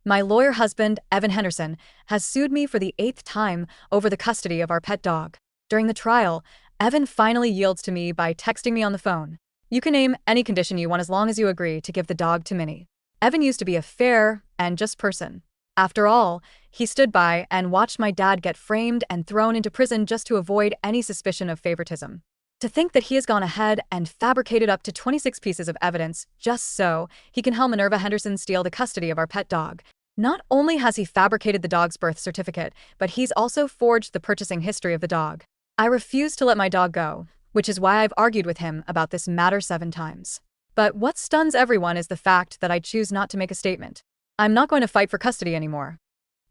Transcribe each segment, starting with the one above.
My lawyer husband, Evan Henderson, has sued me for the 8th time over the custody of our pet dog. During the trial, Evan finally yields to me by texting me on the phone. You can name any condition you want as long as you agree to give the dog to Minnie. Evan used to be a fair and just person. After all, he stood by and watched my dad get framed and thrown into prison just to avoid any suspicion of favoritism. To think that he has gone ahead and fabricated up to 26 pieces of evidence just so he can help Minerva Henderson steal the custody of our pet dog. Not only has he fabricated the dog's birth certificate, but he's also forged the purchasing history of the dog. I refuse to let my dog go, which is why I've argued with him about this matter 7 times. But what stuns everyone is the fact that I choose not to make a statement. I'm not going to fight for custody anymore.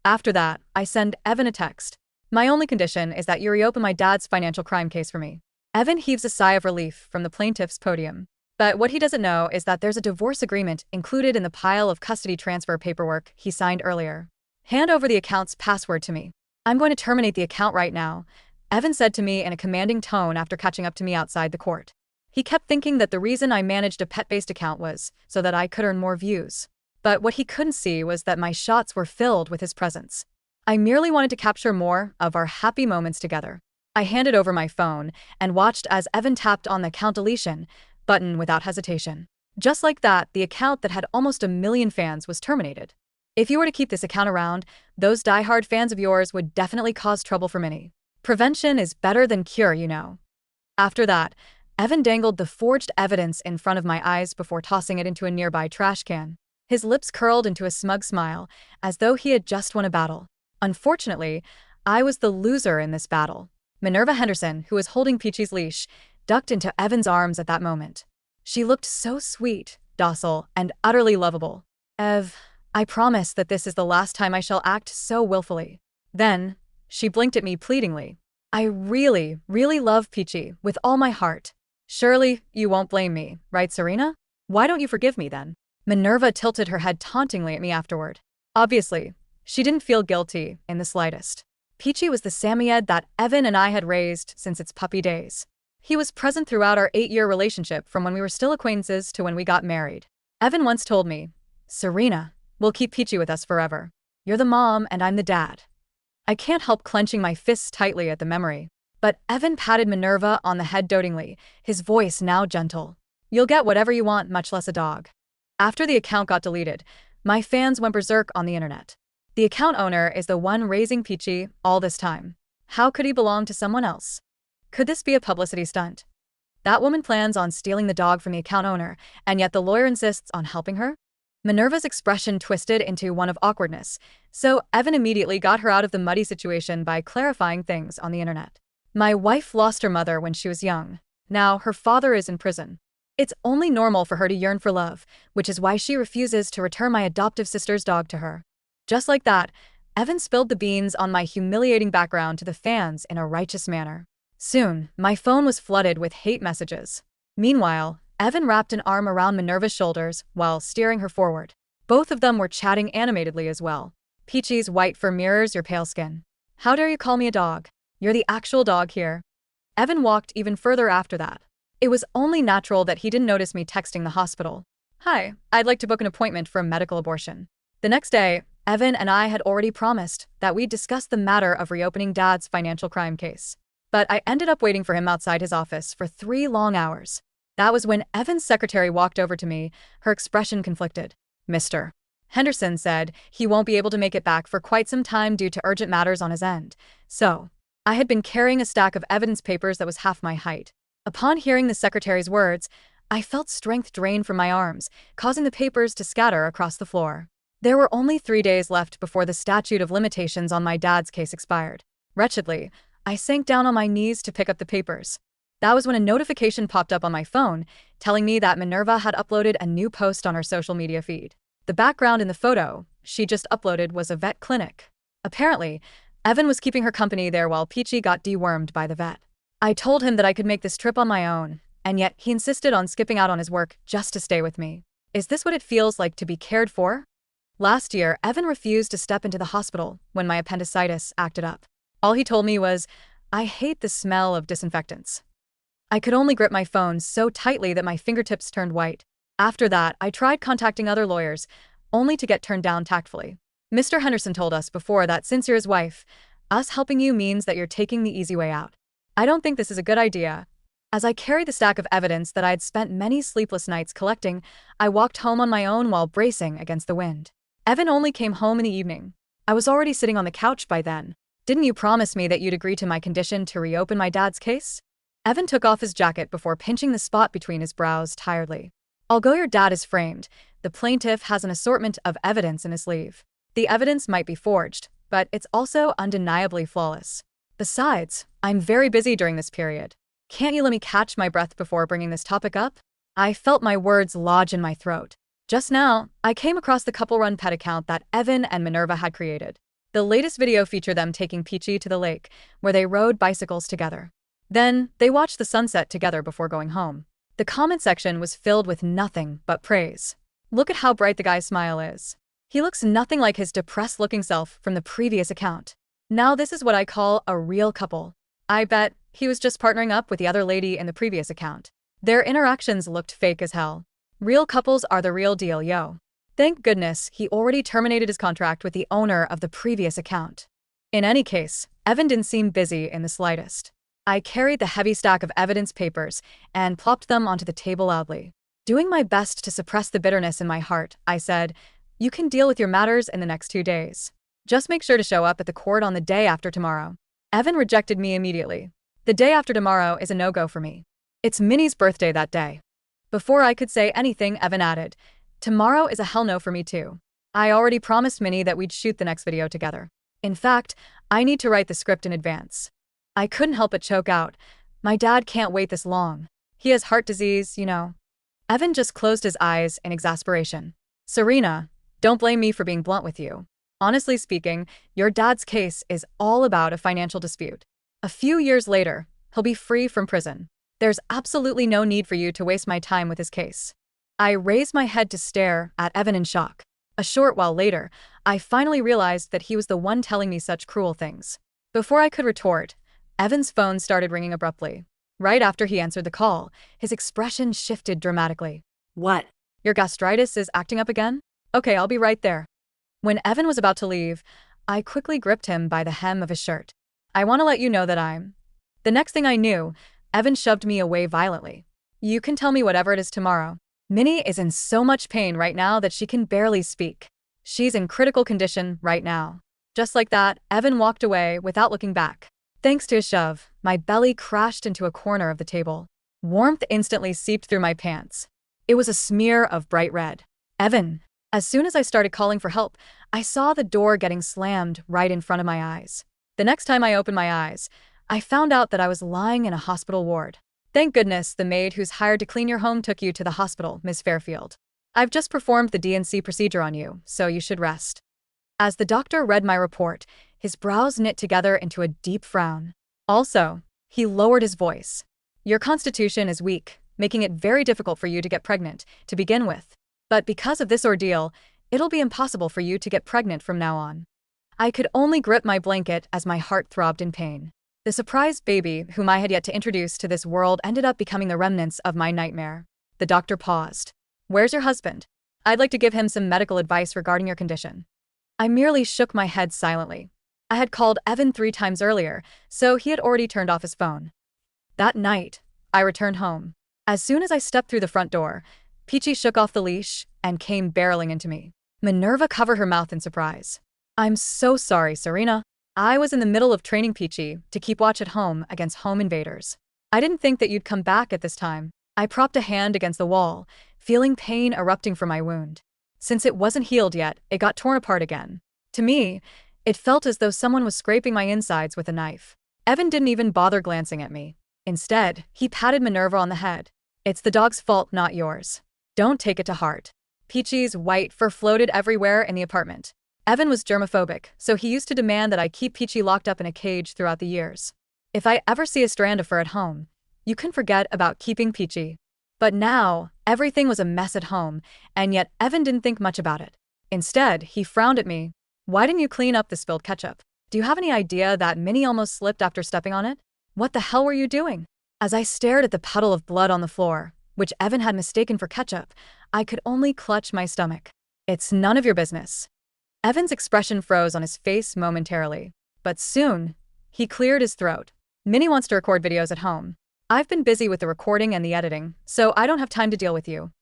After that, I send Evan a text. My only condition is that you reopen my dad's financial crime case for me. Evan heaves a sigh of relief from the plaintiff's podium. But what he doesn't know is that there's a divorce agreement included in the pile of custody transfer paperwork he signed earlier. Hand over the account's password to me. I'm going to terminate the account right now, Evan said to me in a commanding tone after catching up to me outside the court. He kept thinking that the reason I managed a pet-based account was so that I could earn more views. But what he couldn't see was that my shots were filled with his presence. I merely wanted to capture more of our happy moments together. I handed over my phone and watched as Evan tapped on the account deletion button without hesitation. Just like that, the account that had almost 1 million fans was terminated. If you were to keep this account around, those die-hard fans of yours would definitely cause trouble for Minnie. Prevention is better than cure, you know. After that, Evan dangled the forged evidence in front of my eyes before tossing it into a nearby trash can. His lips curled into a smug smile, as though he had just won a battle. Unfortunately, I was the loser in this battle. Minerva Henderson, who was holding Peachy's leash, ducked into Evan's arms at that moment. She looked so sweet, docile, and utterly lovable. Ev, I promise that this is the last time I shall act so willfully. Then, she blinked at me pleadingly. I really, really love Peachy with all my heart. Surely, you won't blame me, right, Serena? Why don't you forgive me then? Minerva tilted her head tauntingly at me afterward. Obviously, she didn't feel guilty in the slightest. Peachy was the Samoyed that Evan and I had raised since its puppy days. He was present throughout our 8-year relationship from when we were still acquaintances to when we got married. Evan once told me, Serena, we'll keep Peachy with us forever. You're the mom and I'm the dad. I can't help clenching my fists tightly at the memory. But Evan patted Minerva on the head dotingly, his voice now gentle. You'll get whatever you want, much less a dog. After the account got deleted, my fans went berserk on the internet. The account owner is the one raising Peachy all this time. How could he belong to someone else? Could this be a publicity stunt? That woman plans on stealing the dog from the account owner, and yet the lawyer insists on helping her? Minerva's expression twisted into one of awkwardness, so Evan immediately got her out of the muddy situation by clarifying things on the internet. My wife lost her mother when she was young. Now her father is in prison. It's only normal for her to yearn for love, which is why she refuses to return my adoptive sister's dog to her. Just like that, Evan spilled the beans on my humiliating background to the fans in a righteous manner. Soon, my phone was flooded with hate messages. Meanwhile, Evan wrapped an arm around Minerva's shoulders while steering her forward. Both of them were chatting animatedly as well. Peachy's white fur mirrors your pale skin. How dare you call me a dog? You're the actual dog here. Evan walked even further after that. It was only natural that he didn't notice me texting the hospital. Hi, I'd like to book an appointment for a medical abortion. The next day, Evan and I had already promised that we'd discuss the matter of reopening Dad's financial crime case. But I ended up waiting for him outside his office for 3 long hours. That was when Evan's secretary walked over to me, her expression conflicted. Mr. Henderson said he won't be able to make it back for quite some time due to urgent matters on his end. So, I had been carrying a stack of evidence papers that was half my height. Upon hearing the secretary's words, I felt strength drain from my arms, causing the papers to scatter across the floor. There were only 3 days left before the statute of limitations on my dad's case expired. Wretchedly, I sank down on my knees to pick up the papers. That was when a notification popped up on my phone, telling me that Minerva had uploaded a new post on her social media feed. The background in the photo she just uploaded was a vet clinic. Apparently, Evan was keeping her company there while Peachy got dewormed by the vet. I told him that I could make this trip on my own, and yet he insisted on skipping out on his work just to stay with me. Is this what it feels like to be cared for? Last year, Evan refused to step into the hospital when my appendicitis acted up. All he told me was, I hate the smell of disinfectants. I could only grip my phone so tightly that my fingertips turned white. After that, I tried contacting other lawyers, only to get turned down tactfully. Mr. Henderson told us before that since you're his wife, us helping you means that you're taking the easy way out. I don't think this is a good idea. As I carried the stack of evidence that I had spent many sleepless nights collecting, I walked home on my own while bracing against the wind. Evan only came home in the evening. I was already sitting on the couch by then. Didn't you promise me that you'd agree to my condition to reopen my dad's case? Evan took off his jacket before pinching the spot between his brows tiredly. Although your dad is framed, the plaintiff has an assortment of evidence in his sleeve. The evidence might be forged, but it's also undeniably flawless. Besides, I'm very busy during this period. Can't you let me catch my breath before bringing this topic up? I felt my words lodge in my throat. Just now, I came across the couple-run pet account that Evan and Minerva had created. The latest video featured them taking Peachy to the lake, where they rode bicycles together. Then, they watched the sunset together before going home. The comment section was filled with nothing but praise. Look at how bright the guy's smile is. He looks nothing like his depressed-looking self from the previous account. Now this is what I call a real couple. I bet he was just partnering up with the other lady in the previous account. Their interactions looked fake as hell. Real couples are the real deal, yo. Thank goodness he already terminated his contract with the owner of the previous account. In any case, Evan didn't seem busy in the slightest. I carried the heavy stack of evidence papers and plopped them onto the table loudly. Doing my best to suppress the bitterness in my heart, I said, "You can deal with your matters in the next 2 days. Just make sure to show up at the court on the day after tomorrow." Evan rejected me immediately. The day after tomorrow is a no-go for me. It's Minnie's birthday that day. Before I could say anything, Evan added, "Tomorrow is a hell no for me too. I already promised Minnie that we'd shoot the next video together. In fact, I need to write the script in advance." I couldn't help but choke out. My dad can't wait this long. He has heart disease, you know. Evan just closed his eyes in exasperation. "Serena, don't blame me for being blunt with you. Honestly speaking, your dad's case is all about a financial dispute. A few years later, he'll be free from prison. There's absolutely no need for you to waste my time with his case." I raised my head to stare at Evan in shock. A short while later, I finally realized that he was the one telling me such cruel things. Before I could retort, Evan's phone started ringing abruptly. Right after he answered the call, his expression shifted dramatically. "What? Your gastritis is acting up again? Okay, I'll be right there." When Evan was about to leave, I quickly gripped him by the hem of his shirt. "I want to let you know that I'm—" The next thing I knew, Evan shoved me away violently. "You can tell me whatever it is tomorrow. Minnie is in so much pain right now that she can barely speak. She's in critical condition right now." Just like that, Evan walked away without looking back. Thanks to his shove, my belly crashed into a corner of the table. Warmth instantly seeped through my pants. It was a smear of bright red. "Evan." As soon as I started calling for help, I saw the door getting slammed right in front of my eyes. The next time I opened my eyes, I found out that I was lying in a hospital ward. "Thank goodness the maid who's hired to clean your home took you to the hospital, Miss Fairfield. I've just performed the D&C procedure on you, so you should rest." As the doctor read my report, his brows knit together into a deep frown. Also, he lowered his voice. "Your constitution is weak, making it very difficult for you to get pregnant, to begin with. But because of this ordeal, it'll be impossible for you to get pregnant from now on." I could only grip my blanket as my heart throbbed in pain. The surprise baby, whom I had yet to introduce to this world, ended up becoming the remnants of my nightmare. The doctor paused. "Where's your husband? I'd like to give him some medical advice regarding your condition." I merely shook my head silently. I had called Evan 3 times earlier, so he had already turned off his phone. That night, I returned home. As soon as I stepped through the front door, Peachy shook off the leash and came barreling into me. Minerva covered her mouth in surprise. "I'm so sorry, Serena. I was in the middle of training Peachy to keep watch at home against home invaders. I didn't think that you'd come back at this time." I propped a hand against the wall, feeling pain erupting from my wound. Since it wasn't healed yet, it got torn apart again. To me, it felt as though someone was scraping my insides with a knife. Evan didn't even bother glancing at me. Instead, he patted Minerva on the head. "It's the dog's fault, not yours. Don't take it to heart." Peachy's white fur floated everywhere in the apartment. Evan was germophobic, so he used to demand that I keep Peachy locked up in a cage throughout the years. If I ever see a strand of fur at home, you can forget about keeping Peachy. But now, everything was a mess at home, and yet Evan didn't think much about it. Instead, he frowned at me. "Why didn't you clean up the spilled ketchup? Do you have any idea that Minnie almost slipped after stepping on it? What the hell were you doing?" As I stared at the puddle of blood on the floor, which Evan had mistaken for ketchup, I could only clutch my stomach. "It's none of your business." Evan's expression froze on his face momentarily. But soon, he cleared his throat. Minnie wants to record videos at home. I've been busy with the recording and the editing, so I don't have time to deal with you.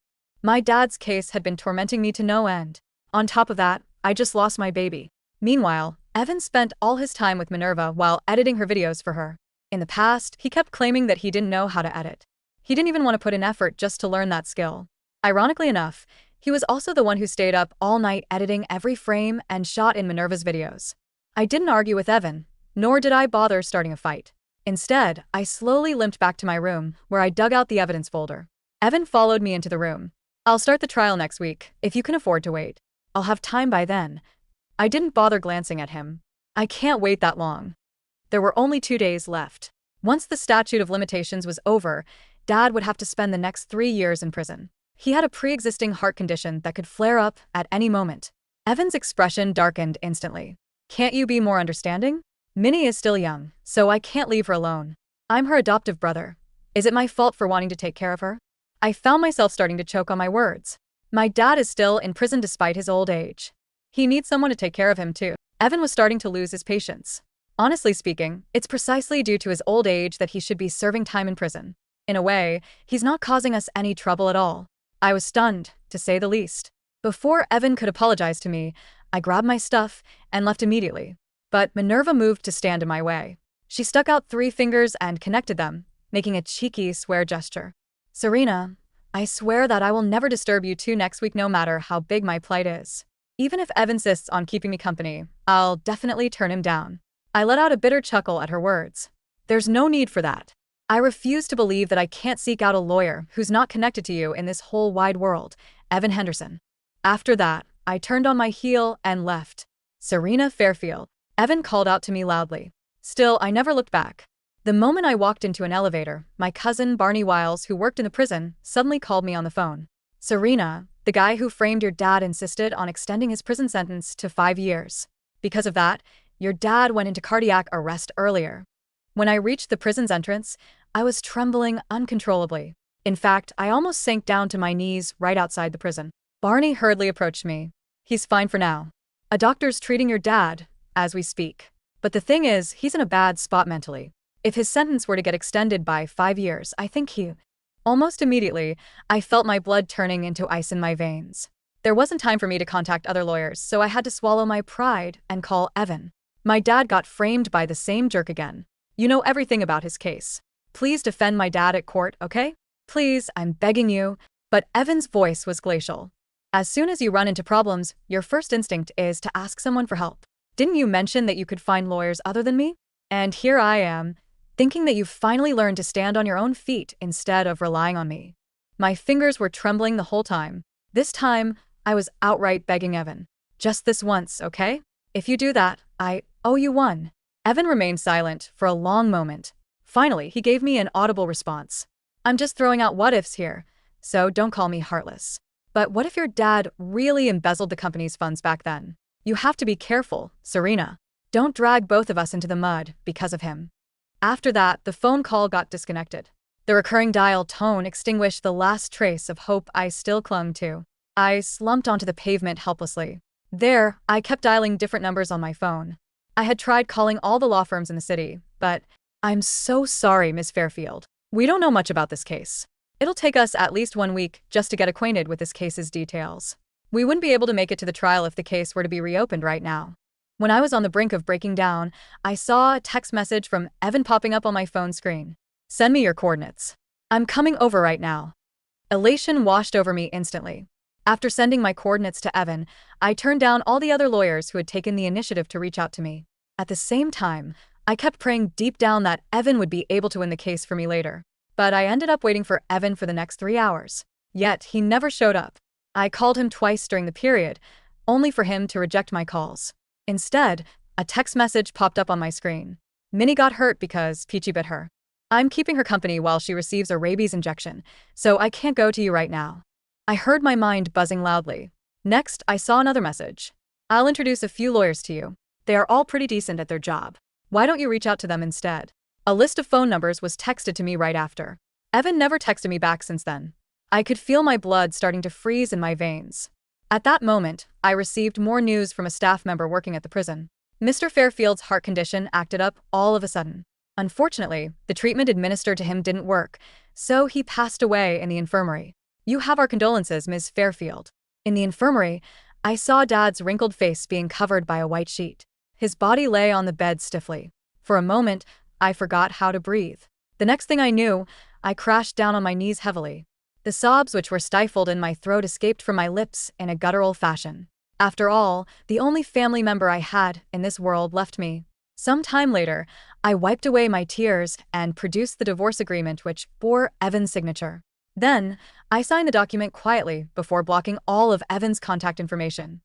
My dad's case had been tormenting me to no end. On top of that, I just lost my baby. Meanwhile, Evan spent all his time with Minerva while editing her videos for her. In the past, he kept claiming that he didn't know how to edit. He didn't even want to put in effort just to learn that skill. Ironically enough, he was also the one who stayed up all night editing every frame and shot in Minerva's videos. I didn't argue with Evan, nor did I bother starting a fight. Instead, I slowly limped back to my room, where I dug out the evidence folder. Evan followed me into the room. I'll start the trial next week, if you can afford to wait. I'll have time by then. I didn't bother glancing at him. I can't wait that long. There were only 2 days left. Once the statute of limitations was over, Dad would have to spend the next 3 years in prison. He had a pre-existing heart condition that could flare up at any moment. Evan's expression darkened instantly. Can't you be more understanding? Minnie is still young, so I can't leave her alone. I'm her adoptive brother. Is it my fault for wanting to take care of her? I found myself starting to choke on my words. My dad is still in prison despite his old age. He needs someone to take care of him too. Evan was starting to lose his patience. Honestly speaking, it's precisely due to his old age that he should be serving time in prison. In a way, he's not causing us any trouble at all. I was stunned, to say the least. Before Evan could apologize to me, I grabbed my stuff and left immediately. But Minerva moved to stand in my way. She stuck out 3 fingers and connected them, making a cheeky swear gesture. Serena, I swear that I will never disturb you two next week no matter how big my plight is. Even if Evan insists on keeping me company, I'll definitely turn him down. I let out a bitter chuckle at her words. There's no need for that. I refuse to believe that I can't seek out a lawyer who's not connected to you in this whole wide world, Evan Henderson. After that, I turned on my heel and left. Serena Fairfield, Evan called out to me loudly. Still, I never looked back. The moment I walked into an elevator, my cousin Barney Wiles, who worked in the prison, suddenly called me on the phone. Serena, the guy who framed your dad insisted on extending his prison sentence to 5 years. Because of that, your dad went into cardiac arrest earlier. When I reached the prison's entrance, I was trembling uncontrollably. In fact, I almost sank down to my knees right outside the prison. Barney hurriedly approached me. He's fine for now. A doctor's treating your dad, as we speak. But the thing is, he's in a bad spot mentally. If his sentence were to get extended by 5 years, I think he... Almost immediately, I felt my blood turning into ice in my veins. There wasn't time for me to contact other lawyers, so I had to swallow my pride and call Evan. My dad got framed by the same jerk again. You know everything about his case. Please defend my dad at court, okay? Please, I'm begging you. But Evan's voice was glacial. As soon as you run into problems, your first instinct is to ask someone for help. Didn't you mention that you could find lawyers other than me? And here I am, thinking that you've finally learned to stand on your own feet instead of relying on me. My fingers were trembling the whole time. This time, I was outright begging Evan. Just this once, okay? If you do that, I owe you one. Evan remained silent for a long moment. Finally, he gave me an audible response. I'm just throwing out what-ifs here, so don't call me heartless. But what if your dad really embezzled the company's funds back then? You have to be careful, Serena. Don't drag both of us into the mud because of him. After that, the phone call got disconnected. The recurring dial tone extinguished the last trace of hope I still clung to. I slumped onto the pavement helplessly. There, I kept dialing different numbers on my phone. I had tried calling all the law firms in the city, but I'm so sorry, Miss Fairfield. We don't know much about this case. It'll take us at least 1 week just to get acquainted with this case's details. We wouldn't be able to make it to the trial if the case were to be reopened right now. When I was on the brink of breaking down, I saw a text message from Evan popping up on my phone screen. Send me your coordinates. I'm coming over right now. Elation washed over me instantly. After sending my coordinates to Evan, I turned down all the other lawyers who had taken the initiative to reach out to me. At the same time, I kept praying deep down that Evan would be able to win the case for me later. But I ended up waiting for Evan for the next 3 hours. Yet, he never showed up. I called him twice during the period, only for him to reject my calls. Instead, a text message popped up on my screen. Minnie got hurt because Peachy bit her. I'm keeping her company while she receives a rabies injection, so I can't go to you right now. I heard my mind buzzing loudly. Next, I saw another message. I'll introduce a few lawyers to you. They are all pretty decent at their job. Why don't you reach out to them instead? A list of phone numbers was texted to me right after. Evan never texted me back since then. I could feel my blood starting to freeze in my veins. At that moment, I received more news from a staff member working at the prison. Mr. Fairfield's heart condition acted up all of a sudden. Unfortunately, the treatment administered to him didn't work, so he passed away in the infirmary. You have our condolences, Ms. Fairfield. In the infirmary, I saw Dad's wrinkled face being covered by a white sheet. His body lay on the bed stiffly. For a moment, I forgot how to breathe. The next thing I knew, I crashed down on my knees heavily. The sobs which were stifled in my throat escaped from my lips in a guttural fashion. After all, the only family member I had in this world left me. Some time later, I wiped away my tears and produced the divorce agreement which bore Evan's signature. Then, I signed the document quietly before blocking all of Evan's contact information.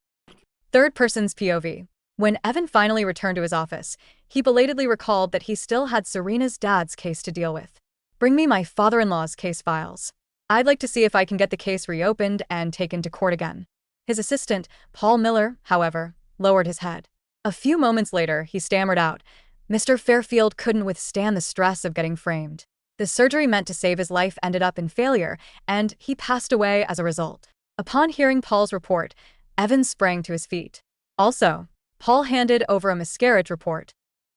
Third person's POV. When Evan finally returned to his office, he belatedly recalled that he still had Serena's dad's case to deal with. Bring me my father-in-law's case files. I'd like to see if I can get the case reopened and taken to court again. His assistant, Paul Miller, however, lowered his head. A few moments later, he stammered out, Mr. Fairfield couldn't withstand the stress of getting framed. The surgery meant to save his life ended up in failure, and he passed away as a result. Upon hearing Paul's report, Evan sprang to his feet. Also, Paul handed over a miscarriage report.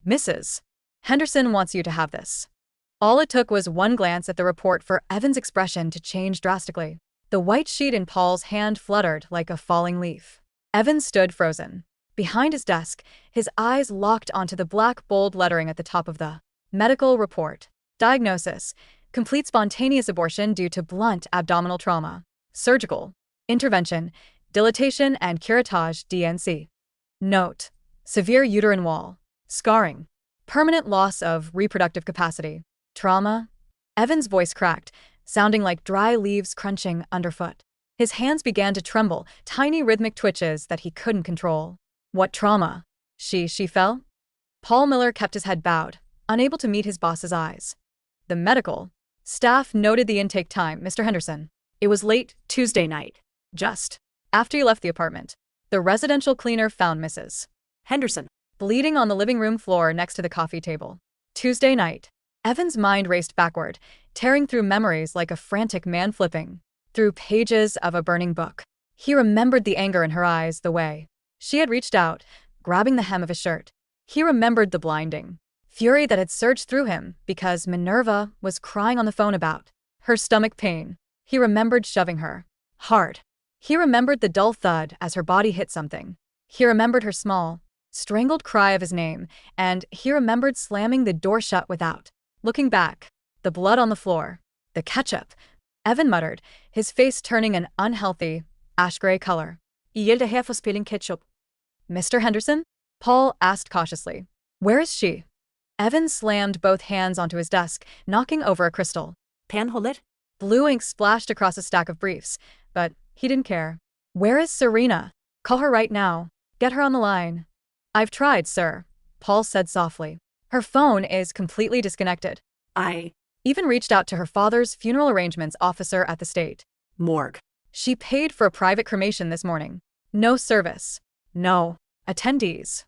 Mrs. Henderson wants you to have this. All it took was one glance at the report for Evan's expression to change drastically. The white sheet in Paul's hand fluttered like a falling leaf. Evan stood frozen. Behind his desk, his eyes locked onto the black bold lettering at the top of the medical report. Diagnosis: complete spontaneous abortion due to blunt abdominal trauma. Surgical intervention: dilatation and curettage DNC. Note: severe uterine wall scarring, permanent loss of reproductive capacity. Trauma? Evan's voice cracked, sounding like dry leaves crunching underfoot. His hands began to tremble, tiny rhythmic twitches that he couldn't control. What trauma? She fell? Paul Miller kept his head bowed, unable to meet his boss's eyes. The medical staff noted the intake time, Mr. Henderson. It was late Tuesday night. Just after you left the apartment. The residential cleaner found Mrs. Henderson bleeding on the living room floor next to the coffee table. Tuesday night. Evan's mind raced backward, tearing through memories like a frantic man flipping through pages of a burning book. He remembered the anger in her eyes, the way she had reached out, grabbing the hem of his shirt. He remembered the blinding fury that had surged through him because Minerva was crying on the phone about her stomach pain. He remembered shoving her hard. He remembered the dull thud as her body hit something. He remembered her small, strangled cry of his name, and he remembered slamming the door shut without looking back. The blood on the floor. The ketchup. Evan muttered, his face turning an unhealthy, ash-gray color. Yield a half of spilling ketchup. Mr. Henderson? Paul asked cautiously. Where is she? Evan slammed both hands onto his desk, knocking over a crystal. Panholet? Blue ink splashed across a stack of briefs, but he didn't care. Where is Serena? Call her right now. Get her on the line. I've tried, sir, Paul said softly. Her phone is completely disconnected. I even reached out to her father's funeral arrangements officer at the state morgue. She paid for a private cremation this morning. No service. No attendees.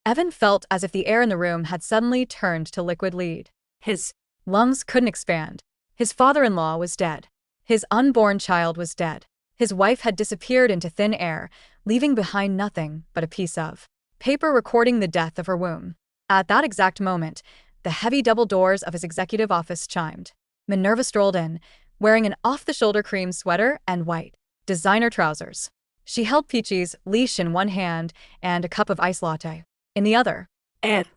Evan felt as if the air in the room had suddenly turned to liquid lead. His lungs couldn't expand. His father-in-law was dead. His unborn child was dead. His wife had disappeared into thin air, leaving behind nothing but a piece of paper recording the death of her womb. At that exact moment, the heavy double doors of his executive office chimed. Minerva strolled in, wearing an off-the-shoulder cream sweater and white designer trousers. She held Peachy's leash in one hand and a cup of iced latte in the other. Ed.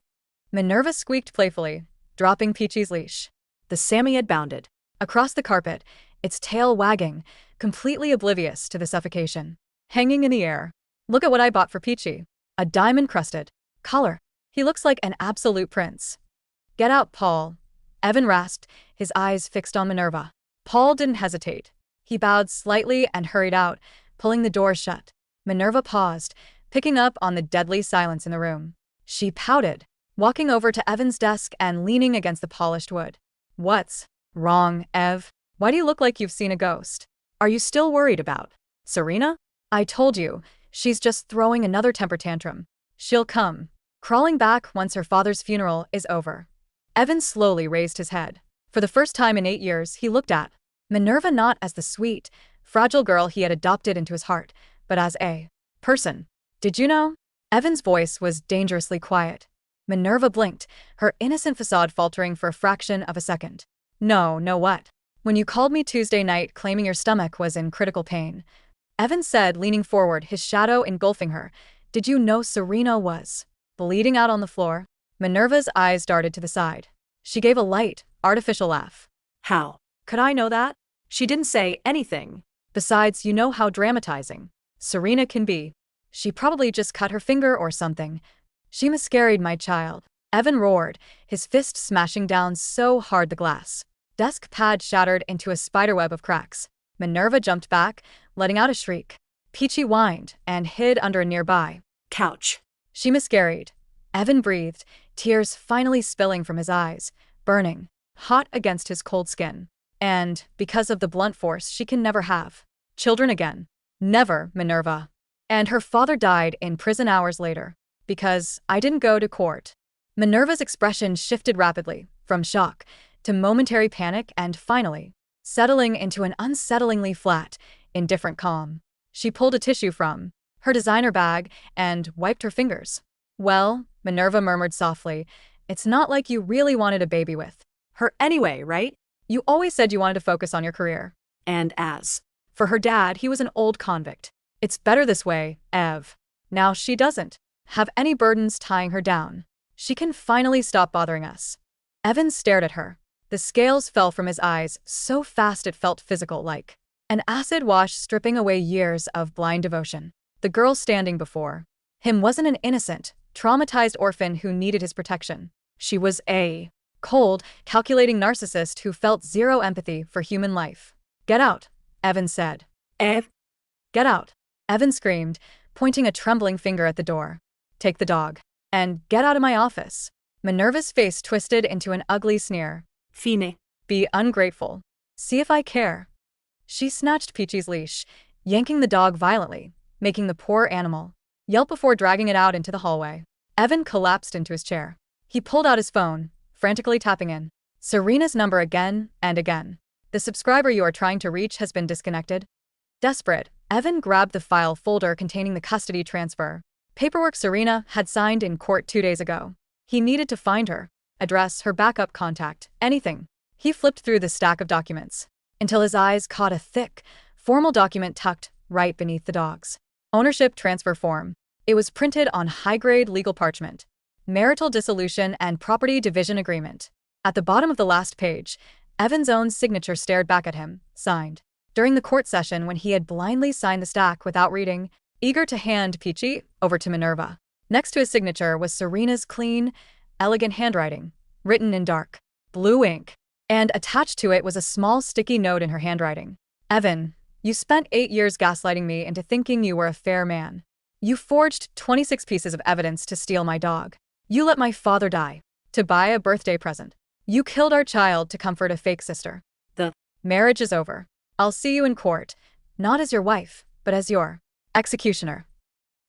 Minerva squeaked playfully, dropping Peachy's leash. The Sammy had bounded across the carpet, its tail wagging, completely oblivious to the suffocation. Hanging in the air. Look at what I bought for Peachy. A diamond-crusted collar. He looks like an absolute prince. Get out, Paul. Evan rasped, his eyes fixed on Minerva. Paul didn't hesitate. He bowed slightly and hurried out, pulling the door shut. Minerva paused, picking up on the deadly silence in the room. She pouted, walking over to Evan's desk and leaning against the polished wood. What's wrong, Ev? Why do you look like you've seen a ghost? Are you still worried about Serena? I told you, she's just throwing another temper tantrum. She'll come crawling back once her father's funeral is over. Evan slowly raised his head. For the first time in 8 years, he looked at Minerva not as the sweet, fragile girl he had adopted into his heart, but as a person. Did you know? Evan's voice was dangerously quiet. Minerva blinked, her innocent facade faltering for a fraction of a second. No, what? When you called me Tuesday night claiming your stomach was in critical pain, Evan said, leaning forward, his shadow engulfing her. Did you know Serena was bleeding out on the floor? Minerva's eyes darted to the side. She gave a light, artificial laugh. How could I know that? She didn't say anything. Besides, you know how dramatizing Serena can be. She probably just cut her finger or something. She miscarried, my child. Evan roared, his fist smashing down so hard the glass desk pad shattered into a spiderweb of cracks. Minerva jumped back, letting out a shriek. Peachy whined and hid under a nearby couch. She miscarried. Evan breathed, tears finally spilling from his eyes, burning hot against his cold skin. And, because of the blunt force, she can never have children again. Never, Minerva. And her father died in prison hours later. Because I didn't go to court. Minerva's expression shifted rapidly, from shock to momentary panic and finally, settling into an unsettlingly flat, indifferent calm. She pulled a tissue from her designer bag and wiped her fingers. Well, Minerva murmured softly, it's not like you really wanted a baby with her anyway, right? You always said you wanted to focus on your career. And as for her dad, he was an old convict. It's better this way, Ev. Now she doesn't have any burdens tying her down. She can finally stop bothering us. Evan stared at her. The scales fell from his eyes so fast it felt physical, like an acid wash stripping away years of blind devotion. The girl standing before him wasn't an innocent, traumatized orphan who needed his protection. She was a cold, calculating narcissist who felt zero empathy for human life. Get out, Evan said. Ev? Get out. Evan screamed, pointing a trembling finger at the door. Take the dog. And get out of my office. Minerva's face twisted into an ugly sneer. Fine. Be ungrateful. See if I care. She snatched Peachy's leash, yanking the dog violently, making the poor animal yelp before dragging it out into the hallway. Evan collapsed into his chair. He pulled out his phone, frantically tapping in Serena's number again and again. The subscriber you are trying to reach has been disconnected. Desperate, Evan grabbed the file folder containing the custody transfer paperwork Serena had signed in court 2 days ago. He needed to find her address, her backup contact, anything. He flipped through the stack of documents until his eyes caught a thick, formal document tucked right beneath the dog's ownership transfer form. It was printed on high-grade legal parchment. Marital dissolution and property division agreement. At the bottom of the last page, Evan's own signature stared back at him, signed during the court session when he had blindly signed the stack without reading, eager to hand Peachy over to Minerva. Next to his signature was Serena's clean, elegant handwriting, written in dark blue ink, and attached to it was a small sticky note in her handwriting. Evan, you spent 8 years gaslighting me into thinking you were a fair man. You forged 26 pieces of evidence to steal my dog. You let my father die to buy a birthday present. You killed our child to comfort a fake sister. The marriage is over. I'll see you in court, not as your wife, but as your executioner.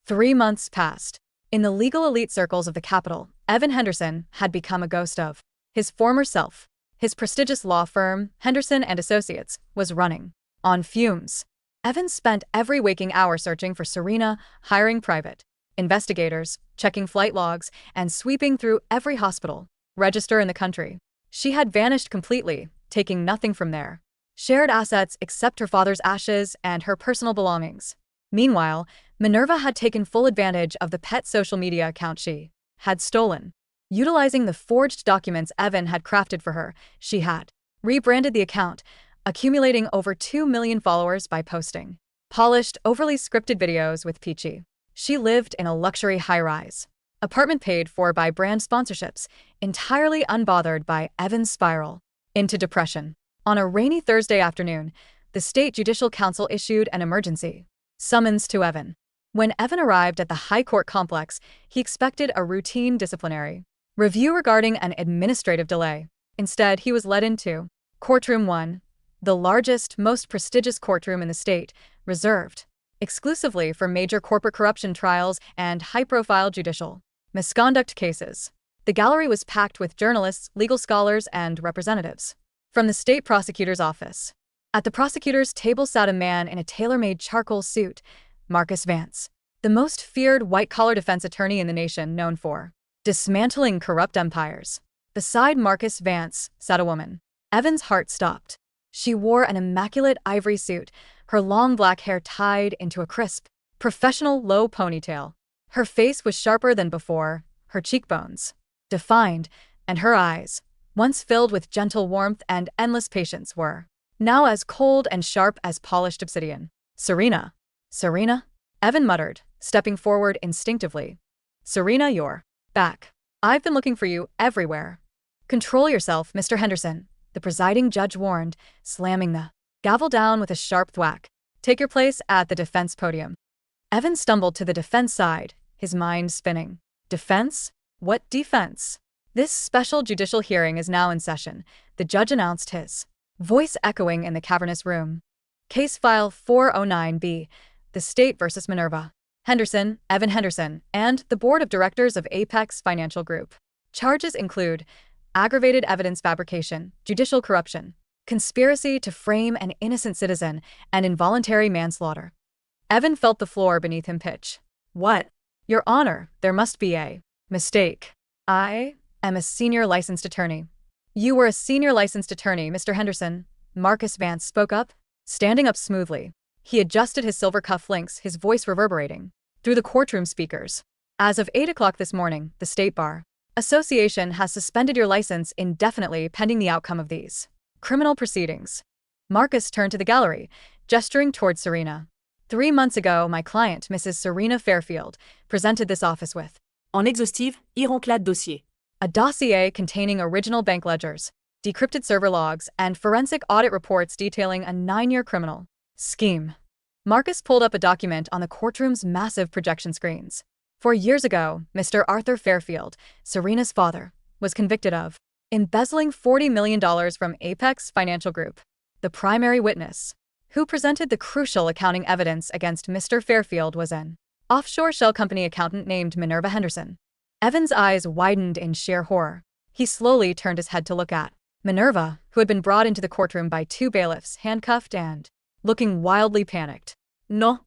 3 months passed. In the legal elite circles of the capital, Evan Henderson had become a ghost of his former self. His prestigious law firm, Henderson and Associates, was running on fumes. Evan spent every waking hour searching for Serena, hiring private investigators, checking flight logs, and sweeping through every hospital register in the country. She had vanished completely, taking nothing from there. Shared assets except her father's ashes and her personal belongings. Meanwhile, Minerva had taken full advantage of the pet social media account she had stolen. Utilizing the forged documents Evan had crafted for her, she had rebranded the account, accumulating over 2 million followers by posting polished, overly scripted videos with Peachy. She lived in a luxury high-rise apartment paid for by brand sponsorships, entirely unbothered by Evan's spiral into depression. On a rainy Thursday afternoon, the State Judicial Council issued an emergency summons to Evan. When Evan arrived at the High Court complex, he expected a routine disciplinary review regarding an administrative delay. Instead, he was led into Courtroom 1, the largest, most prestigious courtroom in the state, reserved exclusively for major corporate corruption trials and high-profile judicial misconduct cases. The gallery was packed with journalists, legal scholars, and representatives from the state prosecutor's office. At the prosecutor's table sat a man in a tailor-made charcoal suit, Marcus Vance, the most feared white-collar defense attorney in the nation, known for dismantling corrupt empires. Beside Marcus Vance sat a woman. Evan's heart stopped. She wore an immaculate ivory suit, her long black hair tied into a crisp, professional low ponytail. Her face was sharper than before, her cheekbones defined, and her eyes, once filled with gentle warmth and endless patience, were now as cold and sharp as polished obsidian. Serena. Serena? Evan muttered, stepping forward instinctively. Serena, you're back. I've been looking for you everywhere. Control yourself, Mr. Henderson, the presiding judge warned, slamming the gavel down with a sharp thwack. Take your place at the defense podium. Evan stumbled to the defense side, his mind spinning. Defense? What defense? This special judicial hearing is now in session, the judge announced, his voice echoing in the cavernous room. Case file 409B, the state versus Minerva Henderson, Evan Henderson, and the board of directors of Apex Financial Group. Charges include aggravated evidence fabrication, judicial corruption, conspiracy to frame an innocent citizen, and involuntary manslaughter. Evan felt the floor beneath him pitch. What? Your Honor, there must be a mistake. I am a senior licensed attorney. You were a senior licensed attorney, Mr. Henderson, Marcus Vance spoke up, standing up smoothly. He adjusted his silver cufflinks, his voice reverberating through the courtroom speakers. As of 8 o'clock this morning, the State Bar Association has suspended your license indefinitely pending the outcome of these criminal proceedings. Marcus turned to the gallery, gesturing toward Serena. 3 months ago, my client, Mrs. Serena Fairfield, presented this office with En exhaustive, ironclade dossier. a dossier containing original bank ledgers, decrypted server logs, and forensic audit reports detailing a 9-year criminal scheme. Marcus pulled up a document on the courtroom's massive projection screens. 4 years ago, Mr. Arthur Fairfield, Serena's father, was convicted of embezzling $40 million from Apex Financial Group. The primary witness, who presented the crucial accounting evidence against Mr. Fairfield, was an offshore shell company accountant named Minerva Henderson. Evan's eyes widened in sheer horror. He slowly turned his head to look at Minerva, who had been brought into the courtroom by 2 bailiffs, handcuffed and looking wildly panicked. No,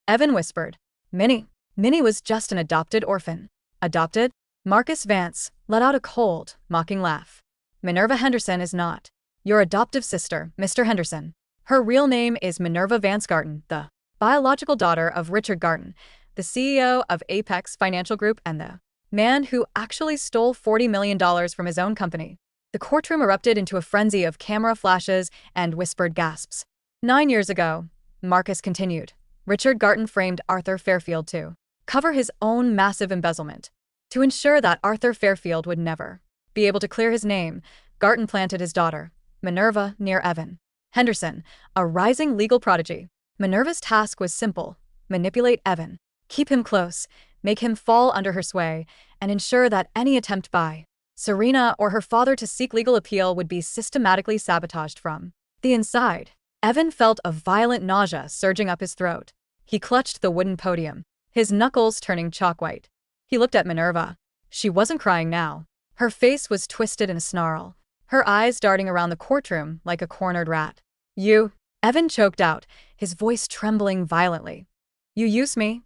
Evan whispered. Minnie. Minnie was just an adopted orphan. Adopted? Marcus Vance let out a cold, mocking laugh. Minerva Henderson is not your adoptive sister, Mr. Henderson. Her real name is Minerva Vance Garton, the biological daughter of Richard Garton, the CEO of Apex Financial Group and the man who actually stole $40 million from his own company. The courtroom erupted into a frenzy of camera flashes and whispered gasps. 9 years ago, Marcus continued, Richard Garton framed Arthur Fairfield to cover his own massive embezzlement. To ensure that Arthur Fairfield would never be able to clear his name, Garton planted his daughter, Minerva, near Evan Henderson, a rising legal prodigy. Minerva's task was simple: manipulate Evan, keep him close, make him fall under her sway, and ensure that any attempt by Serena or her father to seek legal appeal would be systematically sabotaged from the inside. Evan felt a violent nausea surging up his throat. He clutched the wooden podium, his knuckles turning chalk white. He looked at Minerva. She wasn't crying now. Her face was twisted in a snarl, her eyes darting around the courtroom like a cornered rat. You, Evan choked out, his voice trembling violently. You use me?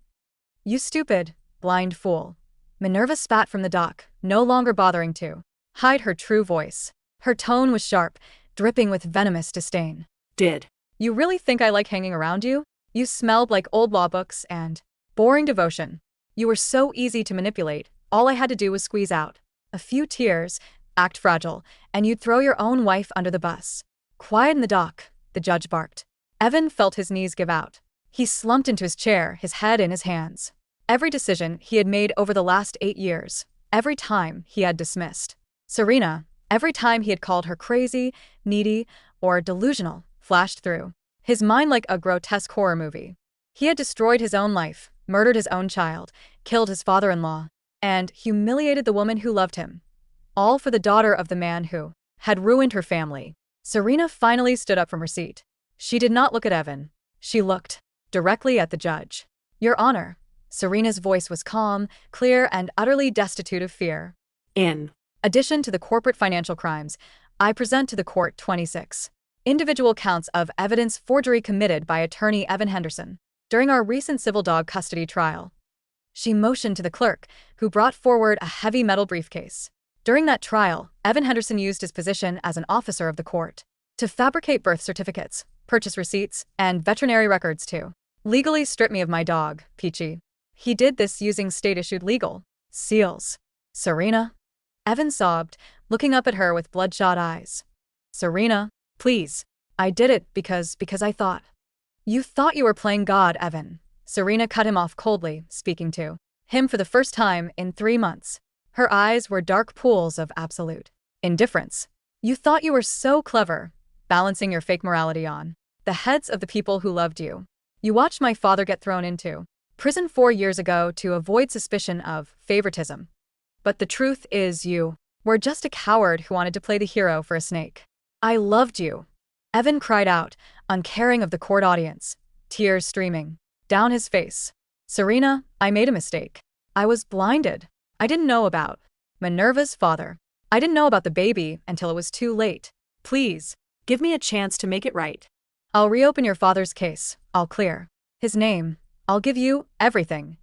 You stupid, blind fool. Minerva spat from the dock, no longer bothering to hide her true voice. Her tone was sharp, dripping with venomous disdain. Did you really think I like hanging around you? You smelled like old law books and boring devotion. You were so easy to manipulate. All I had to do was squeeze out a few tears, act fragile, and you'd throw your own wife under the bus. Quiet in the dock, the judge barked. Evan felt his knees give out. He slumped into his chair, his head in his hands. Every decision he had made over the last 8 years, every time he had dismissed Serena, every time he had called her crazy, needy, or delusional, flashed through his mind like a grotesque horror movie. He had destroyed his own life, murdered his own child, killed his father-in-law, and humiliated the woman who loved him. All for the daughter of the man who had ruined her family. Serena finally stood up from her seat. She did not look at Evan. She looked directly at the judge. Your Honor. Serena's voice was calm, clear, and utterly destitute of fear. in Addition to the corporate financial crimes, I present to the court 26 individual counts of evidence forgery committed by attorney Evan Henderson. during our recent civil dog custody trial. She motioned to the clerk, who brought forward a heavy metal briefcase. During that trial, Evan Henderson used his position as an officer of the court to fabricate birth certificates, purchase receipts, and veterinary records to legally strip me of my dog, Peachy. He did this using state-issued legal seals. Serena? Evan sobbed, looking up at her with bloodshot eyes. Serena, please. I did it because I thought. You thought you were playing God, Evan. Serena cut him off coldly, speaking to him for the first time in 3 months. Her eyes were dark pools of absolute indifference. You thought you were so clever, balancing your fake morality on the heads of the people who loved you. You watched my father get thrown into prison 4 years ago to avoid suspicion of favoritism. But the truth is you were just a coward who wanted to play the hero for a snake. I loved you. Evan cried out, uncaring of the court audience, tears streaming down his face. Serena, I made a mistake. I was blinded. I didn't know about Minerva's father. I didn't know about the baby until it was too late. Please, give me a chance to make it right. I'll reopen your father's case. I'll clear his name. I'll give you everything.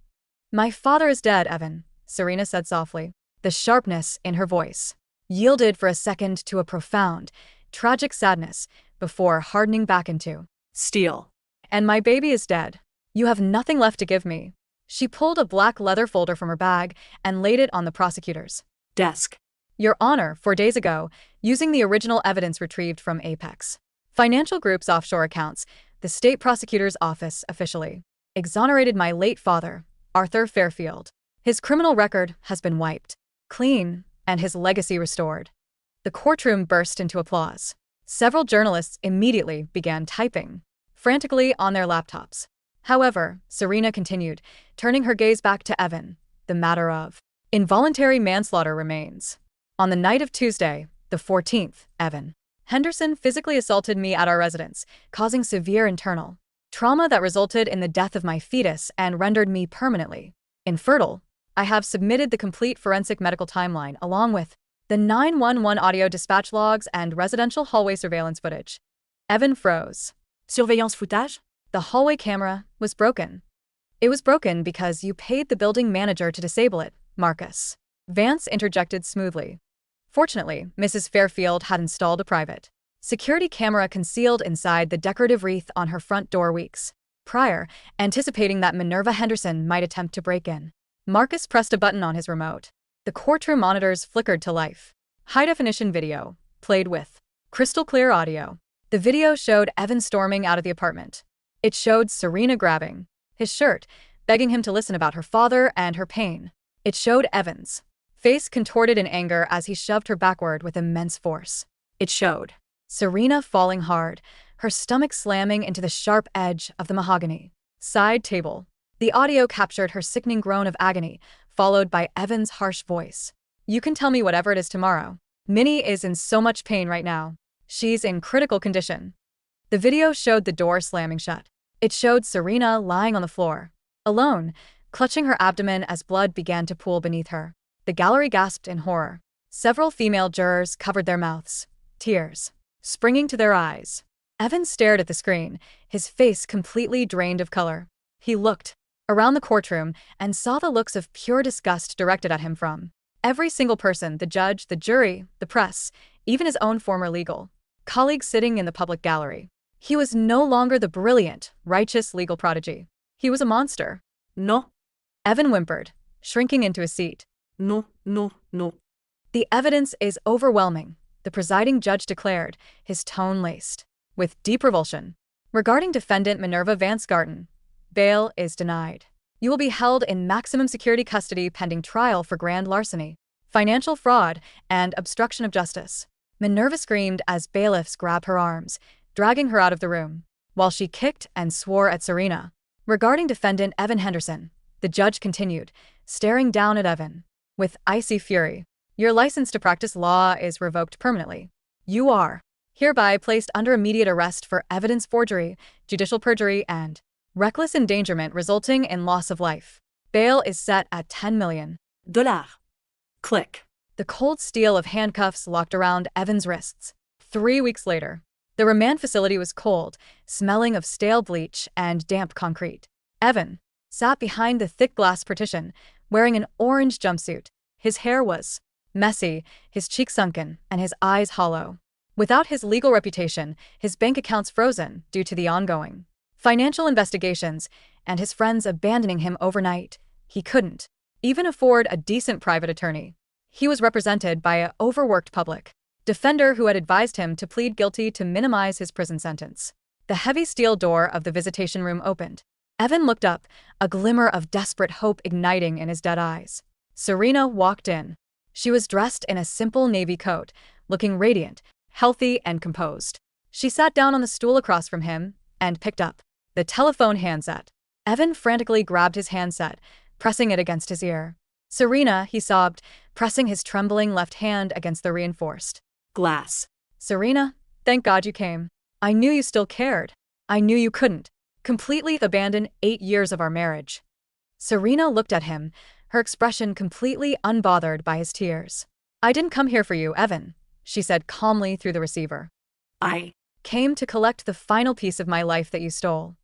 My father is dead, Evan, Serena said softly. The sharpness in her voice yielded for a second to a profound, tragic sadness before hardening back into steel. And my baby is dead. You have nothing left to give me. She pulled a black leather folder from her bag and laid it on the prosecutor's desk. Your Honor, 4 days ago, using the original evidence retrieved from Apex Financial Group's offshore accounts, the state prosecutor's office officially exonerated my late father, Arthur Fairfield. His criminal record has been wiped clean and his legacy restored. The courtroom burst into applause. Several journalists immediately began typing frantically on their laptops. However, Serena continued, turning her gaze back to Evan. The matter of involuntary manslaughter remains. On the night of Tuesday, the 14th, Evan Henderson physically assaulted me at our residence, causing severe internal trauma that resulted in the death of my fetus and rendered me permanently infertile. I have submitted the complete forensic medical timeline along with the 911 audio dispatch logs and residential hallway surveillance footage. Evan froze. Surveillance footage? The hallway camera was broken. It was broken because you paid the building manager to disable it, Marcus. Vance interjected smoothly. Fortunately, Mrs. Fairfield had installed a private security camera concealed inside the decorative wreath on her front door weeks prior, anticipating that Minerva Henderson might attempt to break in. Marcus pressed a button on his remote. The courtroom monitors flickered to life. High-definition video played with crystal-clear audio. The video showed Evan storming out of the apartment. It showed Serena grabbing his shirt, begging him to listen about her father and her pain. It showed Evan's face contorted in anger as he shoved her backward with immense force. It showed Serena falling hard, her stomach slamming into the sharp edge of the mahogany side table. The audio captured her sickening groan of agony, followed by Evan's harsh voice. You can tell me whatever it is tomorrow. Minnie is in so much pain right now. She's in critical condition. The video showed the door slamming shut. It showed Serena lying on the floor, alone, clutching her abdomen as blood began to pool beneath her. The gallery gasped in horror. Several female jurors covered their mouths, tears springing to their eyes. Evan stared at the screen, his face completely drained of color. He looked around the courtroom and saw the looks of pure disgust directed at him from every single person, the judge, the jury, the press, even his own former legal colleagues sitting in the public gallery. He was no longer the brilliant, righteous legal prodigy. He was a monster. No. Evan whimpered, shrinking into a seat. No, no, no. The evidence is overwhelming, the presiding judge declared, his tone laced with deep revulsion. Regarding defendant Minerva Vance Garten, bail is denied. You will be held in maximum security custody pending trial for grand larceny, financial fraud, and obstruction of justice. Minerva screamed as bailiffs grabbed her arms, dragging her out of the room, while she kicked and swore at Serena. Regarding defendant Evan Henderson, the judge continued, staring down at Evan with icy fury. Your license to practice law is revoked permanently. You are hereby placed under immediate arrest for evidence forgery, judicial perjury, and reckless endangerment resulting in loss of life. Bail is set at $10 million. Click. The cold steel of handcuffs locked around Evan's wrists. 3 weeks later, the remand facility was cold, smelling of stale bleach and damp concrete. Evan sat behind the thick glass partition, wearing an orange jumpsuit. His hair was messy, his cheeks sunken, and his eyes hollow. Without his legal reputation, his bank accounts frozen due to the ongoing financial investigations, and his friends abandoning him overnight, he couldn't even afford a decent private attorney. He was represented by an overworked public defender who had advised him to plead guilty to minimize his prison sentence. The heavy steel door of the visitation room opened. Evan looked up, a glimmer of desperate hope igniting in his dead eyes. Serena walked in. She was dressed in a simple navy coat, looking radiant, healthy, and composed. She sat down on the stool across from him and picked up the telephone handset. Evan frantically grabbed his handset, pressing it against his ear. Serena, he sobbed, pressing his trembling left hand against the reinforced glass. Serena, thank God you came. I knew you still cared. I knew you couldn't completely abandon 8 years of our marriage. Serena looked at him, her expression completely unbothered by his tears. I didn't come here for you, Evan, she said calmly through the receiver. I came to collect the final piece of my life that you stole.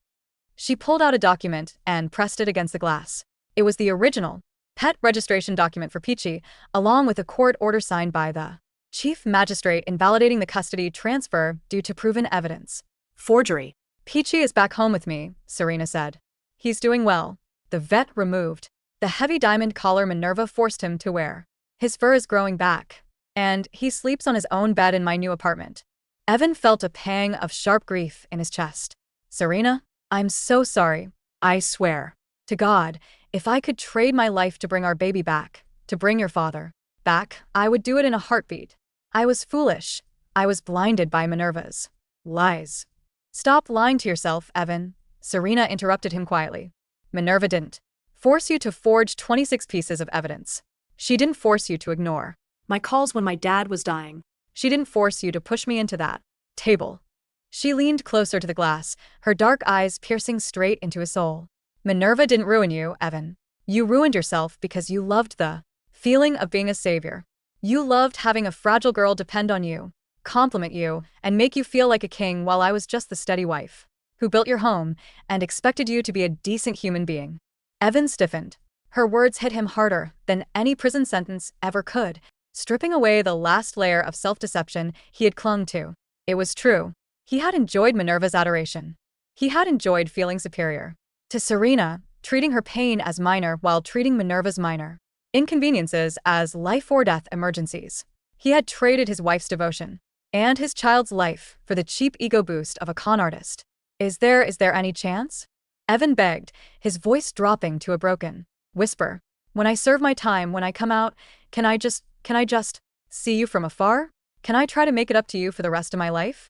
She pulled out a document and pressed it against the glass. It was the original pet registration document for Peachy, along with a court order signed by the chief magistrate invalidating the custody transfer due to proven evidence. forgery. Peachy is back home with me, Serena said. He's doing well. The vet removed the heavy diamond collar Minerva forced him to wear. His fur is growing back, and he sleeps on his own bed in my new apartment. Evan felt a pang of sharp grief in his chest. Serena, I'm so sorry. I swear to God, if I could trade my life to bring our baby back, to bring your father back, I would do it in a heartbeat. I was foolish. I was blinded by Minerva's lies. Stop lying to yourself, Evan, Serena interrupted him quietly. Minerva didn't force you to forge 26 pieces of evidence. She didn't force you to ignore My calls when my dad was dying. She didn't force you to push me into that table. She leaned closer to the glass, her dark eyes piercing straight into his soul. Minerva didn't ruin you, Evan. You ruined yourself because you loved the feeling of being a savior. You loved having a fragile girl depend on you, compliment you, and make you feel like a king while I was just the steady wife who built your home and expected you to be a decent human being. Evan stiffened. Her words hit him harder than any prison sentence ever could, stripping away the last layer of self-deception he had clung to. It was true. He had enjoyed Minerva's adoration. He had enjoyed feeling superior to Serena, treating her pain as minor while treating Minerva's minor inconveniences as life-or-death emergencies. He had traded his wife's devotion and his child's life for the cheap ego boost of a con artist. Is there any chance? Evan begged, his voice dropping to a broken whisper. When I serve my time, when I come out, can I just see you from afar? Can I try to make it up to you for the rest of my life?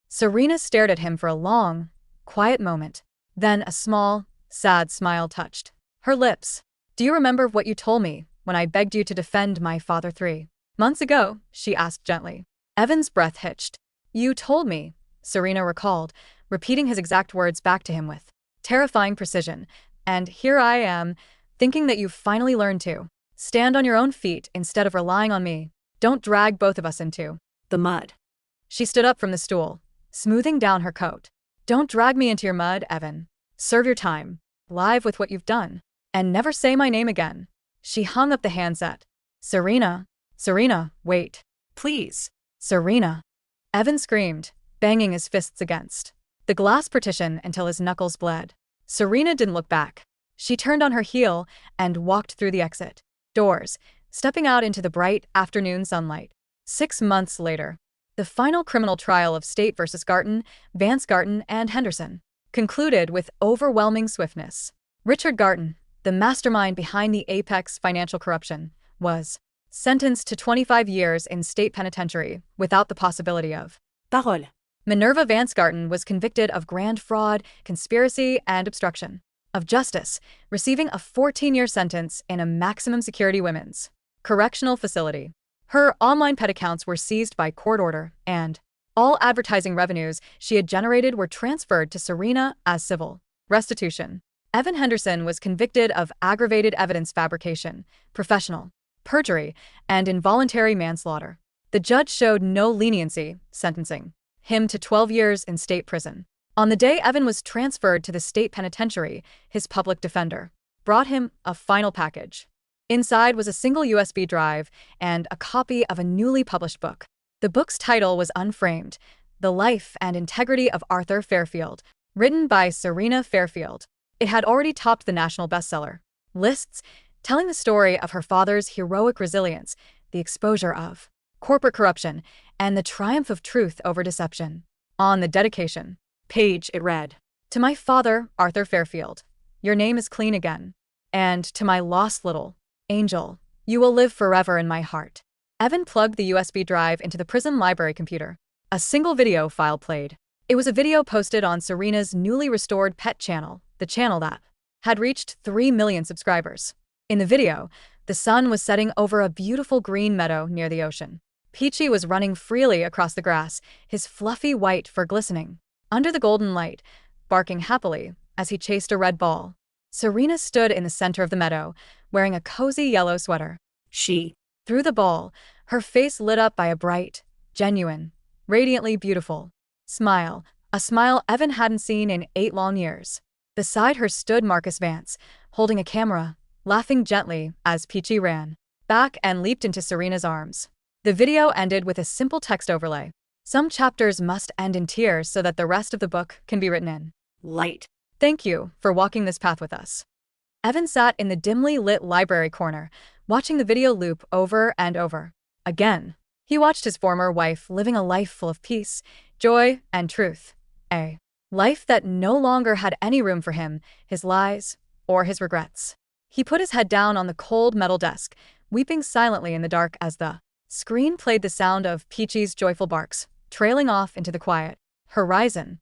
Serena stared at him for a long, quiet moment. Then a small, sad smile touched her lips. Do you remember what you told me when I begged you to defend my father 3 months ago? She asked gently. Evan's breath hitched. You told me, Serena recalled, repeating his exact words back to him with terrifying precision. And here I am, thinking that you've finally learned to stand on your own feet instead of relying on me. Don't drag both of us into The mud. She stood up from the stool, smoothing down her coat. Don't drag me into your mud, Evan. Serve your time, live with what you've done, and never say my name again. She hung up the handset. Serena, wait. Please. Serena. Evan screamed, banging his fists against the glass partition until his knuckles bled. Serena didn't look back. She turned on her heel and walked through the exit doors, stepping out into the bright afternoon sunlight. 6 months later, the final criminal trial of State versus Garton, Vance Garton, and Henderson concluded with overwhelming swiftness. Richard Garton, the mastermind behind the apex financial corruption, was sentenced to 25 years in state penitentiary without the possibility of parole. Minerva Vance Garton was convicted of grand fraud, conspiracy, and obstruction of justice, receiving a 14-year sentence in a maximum security women's correctional facility. Her online pet accounts were seized by court order, and all advertising revenues she had generated were transferred to Serena as civil restitution. Evan Henderson was convicted of aggravated evidence fabrication, professional perjury, and involuntary manslaughter. The judge showed no leniency, sentencing him to 12 years in state prison. On the day Evan was transferred to the state penitentiary, his public defender brought him a final package. Inside was a single USB drive and a copy of a newly published book. The book's title was Unframed: The Life and Integrity of Arthur Fairfield, written by Serena Fairfield. It had already topped the national bestseller lists, telling the story of her father's heroic resilience, the exposure of corporate corruption, and the triumph of truth over deception. On the dedication page, it read, "To my father, Arthur Fairfield, your name is clean again. And to my lost little angel, you will live forever in my heart." Evan plugged the USB drive into the prison library computer. A single video file played. It was a video posted on Serena's newly restored pet channel, the channel that had reached 3 million subscribers. In the video, the sun was setting over a beautiful green meadow near the ocean. Peachy was running freely across the grass, his fluffy white fur glistening under the golden light, barking happily as he chased a red ball. Serena stood in the center of the meadow, wearing a cozy yellow sweater. She threw the ball, her face lit up by a bright, genuine, radiantly beautiful smile, a smile Evan hadn't seen in 8 long years. Beside her stood Marcus Vance, holding a camera, laughing gently as Peachy ran back and leaped into Serena's arms. The video ended with a simple text overlay. Some chapters must end in tears so that the rest of the book can be written in light. Thank you for walking this path with us. Evan sat in the dimly lit library corner, watching the video loop over and over again. He watched his former wife living a life full of peace, joy, and truth. A life that no longer had any room for him, his lies, or his regrets. He put his head down on the cold metal desk, weeping silently in the dark as the screen played the sound of Peachy's joyful barks, trailing off into the quiet horizon.